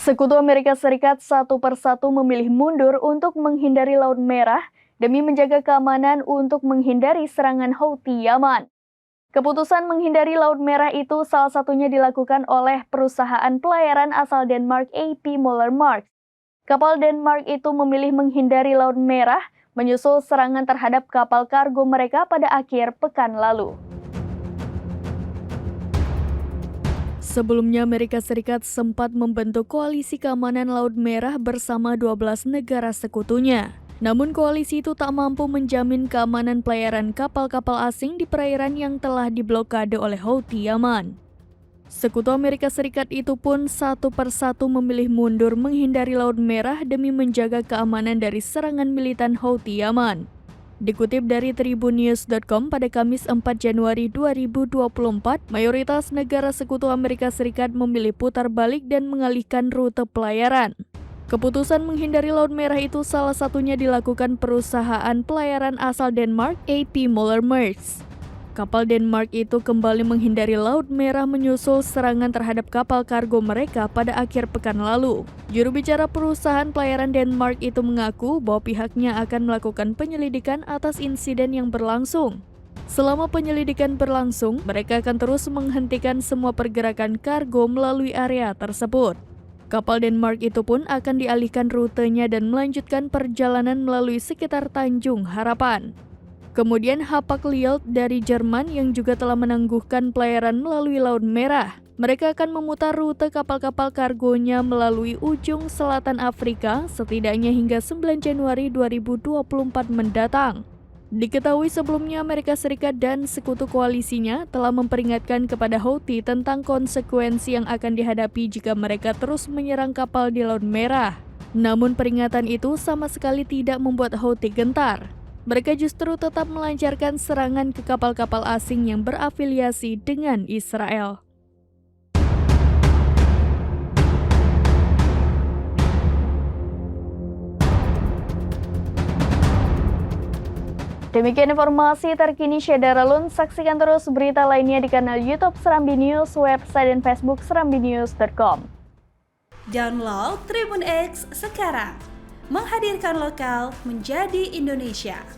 Sekutu Amerika Serikat satu persatu memilih mundur untuk menghindari Laut Merah demi menjaga keamanan untuk menghindari serangan Houthi Yaman. Keputusan menghindari Laut Merah itu salah satunya dilakukan oleh perusahaan pelayaran asal Denmark AP Moller Maersk. Kapal Denmark itu memilih menghindari Laut Merah menyusul serangan terhadap kapal kargo mereka pada akhir pekan lalu. Sebelumnya, Amerika Serikat sempat membentuk koalisi keamanan Laut Merah bersama 12 negara sekutunya. Namun koalisi itu tak mampu menjamin keamanan pelayaran kapal-kapal asing di perairan yang telah diblokade oleh Houthi Yaman. Sekutu Amerika Serikat itu pun satu persatu memilih mundur menghindari Laut Merah demi menjaga keamanan dari serangan militan Houthi Yaman. Dikutip dari tribunnews.com pada Kamis 4 Januari 2024, mayoritas negara sekutu Amerika Serikat memilih putar balik dan mengalihkan rute pelayaran. Keputusan menghindari Laut Merah itu salah satunya dilakukan perusahaan pelayaran asal Denmark, AP Moller Maersk. Kapal Denmark itu kembali menghindari Laut Merah menyusul serangan terhadap kapal kargo mereka pada akhir pekan lalu. Juru bicara perusahaan pelayaran Denmark itu mengaku bahwa pihaknya akan melakukan penyelidikan atas insiden yang berlangsung. Selama penyelidikan berlangsung, mereka akan terus menghentikan semua pergerakan kargo melalui area tersebut. Kapal Denmark itu pun akan dialihkan rutenya dan melanjutkan perjalanan melalui sekitar Tanjung Harapan. Kemudian Hapag-Lloyd dari Jerman yang juga telah menangguhkan pelayaran melalui Laut Merah. Mereka akan memutar rute kapal-kapal kargonya melalui ujung selatan Afrika setidaknya hingga 9 Januari 2024 mendatang. Diketahui sebelumnya Amerika Serikat dan sekutu koalisinya telah memperingatkan kepada Houthi tentang konsekuensi yang akan dihadapi jika mereka terus menyerang kapal di Laut Merah. Namun peringatan itu sama sekali tidak membuat Houthi gentar. Mereka justru tetap melancarkan serangan ke kapal-kapal asing yang berafiliasi dengan Israel. Demikian informasi terkini Syederalun. Saksikan terus berita lainnya di kanal YouTube Serambi News, website dan Facebook serambinews.com. Download Tribun X sekarang, menghadirkan lokal menjadi Indonesia.